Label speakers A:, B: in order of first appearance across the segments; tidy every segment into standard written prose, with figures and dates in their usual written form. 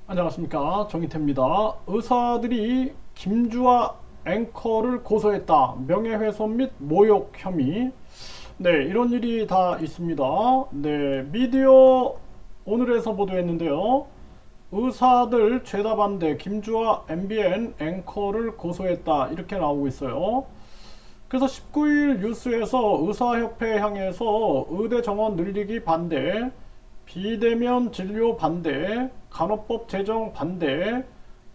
A: 안녕하십니까, 정희태입니다. 의사들이 김주아 앵커를 고소했다. 명예훼손 및 모욕 혐의. 네, 이런 일이 다 있습니다. 네, 미디어 오늘에서 보도했는데요. 의사들 죄다 반대 김주아 MBN 앵커를 고소했다. 이렇게 나오고 있어요. 그래서 19일 뉴스에서 의사협회 향해서 의대 정원 늘리기 반대, 비대면 진료 반대, 간호법 제정 반대,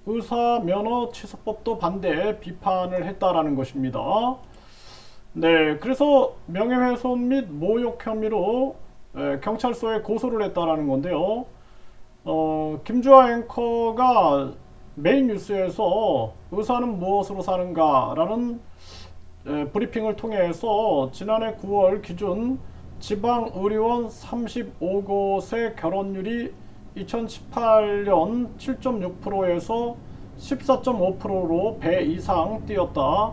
A: 의사 면허 취소법도 반대 비판을 했다라는 것입니다. 네, 그래서 명예훼손 및 모욕 혐의로 경찰서에 고소를 했다라는 건데요. 김주아 앵커가 메인 뉴스에서 의사는 무엇으로 사는가라는 브리핑을 통해서 지난해 9월 기준 지방의료원 35곳의 결혼율이 2018년 7.6%에서 14.5%로 배 이상 뛰었다.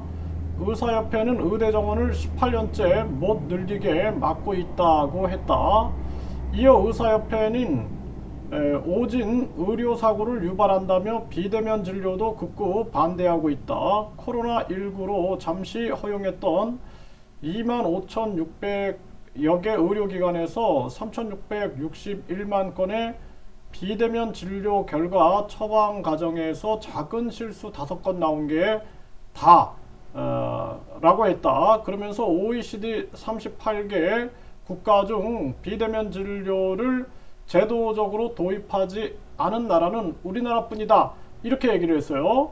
A: 의사협회는 의대 정원을 18년째 못 늘리게 막고 있다고 했다. 이어 의사협회는 오진 의료사고를 유발한다며 비대면 진료도 극구 반대하고 있다. 코로나19로 잠시 허용했던 25,600여 개 의료기관에서 3,661만 건의 비대면 진료 결과 처방 과정에서 작은 실수 5건 나온 게 다 라고 했다. 그러면서 OECD 38개 국가 중 비대면 진료를 제도적으로 도입하지 않은 나라는 우리나라뿐이다. 이렇게 얘기를 했어요.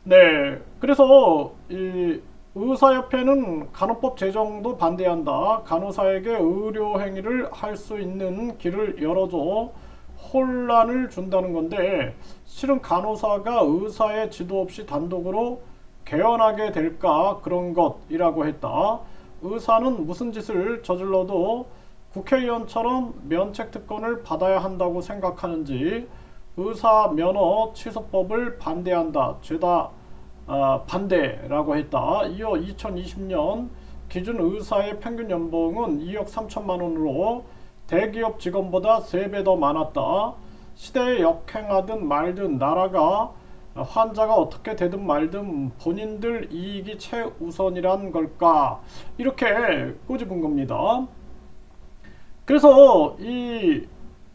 A: 네, 그래서 이 의사협회는 간호법 제정도 반대한다. 간호사에게 의료 행위를 할 수 있는 길을 열어줘 혼란을 준다는 건데, 실은 간호사가 의사의 지도 없이 단독으로 개헌하게 될까 그런 것이라고 했다. 의사는 무슨 짓을 저질러도 국회의원처럼 면책 특권을 받아야 한다고 생각하는지 의사 면허 취소법을 반대한다. 죄다 반대라고 했다. 이어 2020년 기준 의사의 평균 연봉은 2억 3천만 원으로 대기업 직원보다 3배 더 많았다. 시대에 역행하든 말든 나라가 환자가 어떻게 되든 말든 본인들 이익이 최우선이란 걸까? 이렇게 꼬집은 겁니다. 그래서 이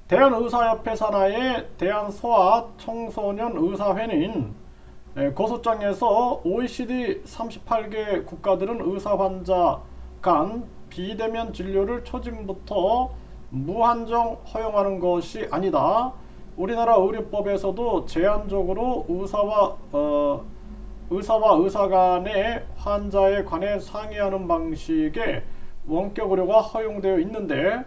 A: 대한의사협회 산하의 대한소아청소년의사회는 고소장에서 OECD 38개 국가들은 의사 환자 간 비대면 진료를 초진부터 무한정 허용하는 것이 아니다. 우리나라 의료법에서도 제한적으로 의사와 의사 간의 환자에 관해 상의하는 방식의 원격 의료가 허용되어 있는데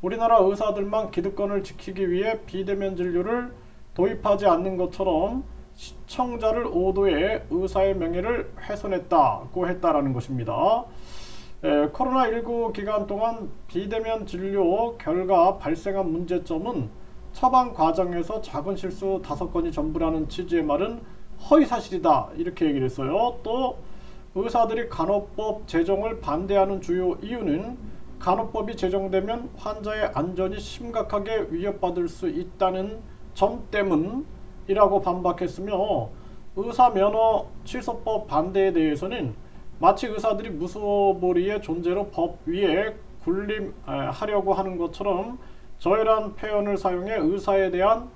A: 우리나라 의사들만 기득권을 지키기 위해 비대면 진료를 도입하지 않는 것처럼 시청자를 오도해 의사의 명예를 훼손했다고 했다라는 것입니다. 코로나19 기간 동안 비대면 진료 결과 발생한 문제점은 처방 과정에서 작은 실수 5건이 전부라는 취지의 말은 허위사실이다. 이렇게 얘기를 했어요. 또 의사들이 간호법 제정을 반대하는 주요 이유는 간호법이 제정되면 환자의 안전이 심각하게 위협받을 수 있다는 점 때문이라고 반박했으며 의사 면허 취소법 반대에 대해서는 마치 의사들이 무소불위의 존재로 법 위에 군림하려고 하는 것처럼 저열한 표현을 사용해 의사에 대한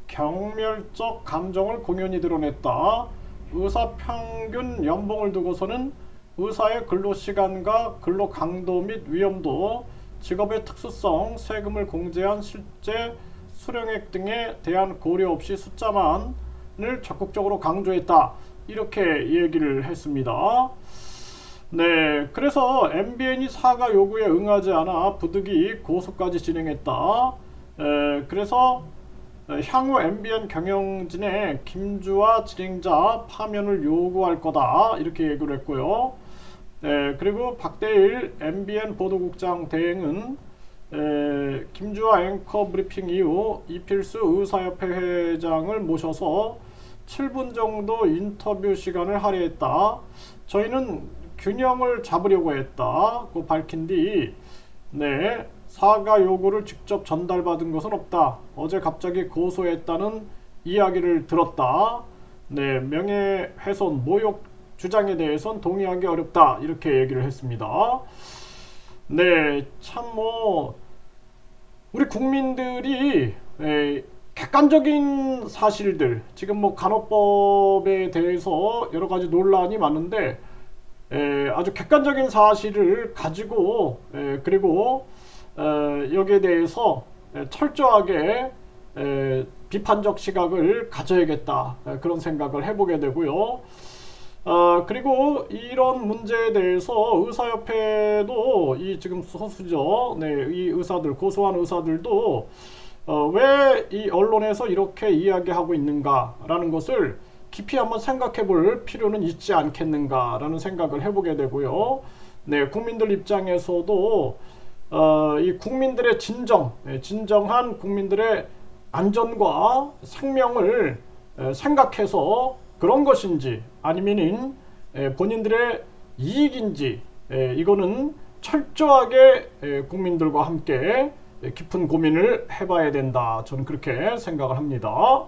A: 경멸적 감정을 공연히 드러냈다. 의사 평균 연봉을 두고서는 의사의 근로시간과 근로 강도 및 위험도, 직업의 특수성, 세금을 공제한 실제 수령액 등에 대한 고려 없이 숫자만을 적극적으로 강조했다. 이렇게 얘기를 했습니다. 네, 그래서 MBN이 사과 요구에 응하지 않아 부득이 고소까지 진행했다. 그래서 향후 MBN 경영진의 김주아 진행자 파면을 요구할 거다. 이렇게 얘기를 했고요. 그리고 박대일 MBN 보도국장 대행은 김주아 앵커 브리핑 이후 이필수 의사협회 회장을 모셔서 7분 정도 인터뷰 시간을 할애했다. 저희는 균형을 잡으려고 했다고 밝힌 뒤 사과 요구를 직접 전달받은 것은 없다. 어제 갑자기 고소했다는 이야기를 들었다. 네, 명예훼손, 모욕 주장에 대해서는 동의하기 어렵다. 이렇게 얘기를 했습니다. 네, 참 우리 국민들이 객관적인 사실들, 지금 간호법에 대해서 여러 가지 논란이 많은데 아주 객관적인 사실을 가지고 그리고 여기에 대해서 철저하게 비판적 시각을 가져야겠다, 그런 생각을 해보게 되고요. 그리고 이런 문제에 대해서 의사협회도 이 지금 소수죠. 네, 이 의사들, 고소한 의사들도 왜 이 언론에서 이렇게 이야기하고 있는가라는 것을 깊이 한번 생각해 볼 필요는 있지 않겠는가라는 생각을 해보게 되고요. 네, 국민들 입장에서도 이 국민들의 진정한 국민들의 안전과 생명을 생각해서 그런 것인지 아니면은 본인들의 이익인지 이거는 철저하게 국민들과 함께 깊은 고민을 해봐야 된다. 저는 그렇게 생각을 합니다.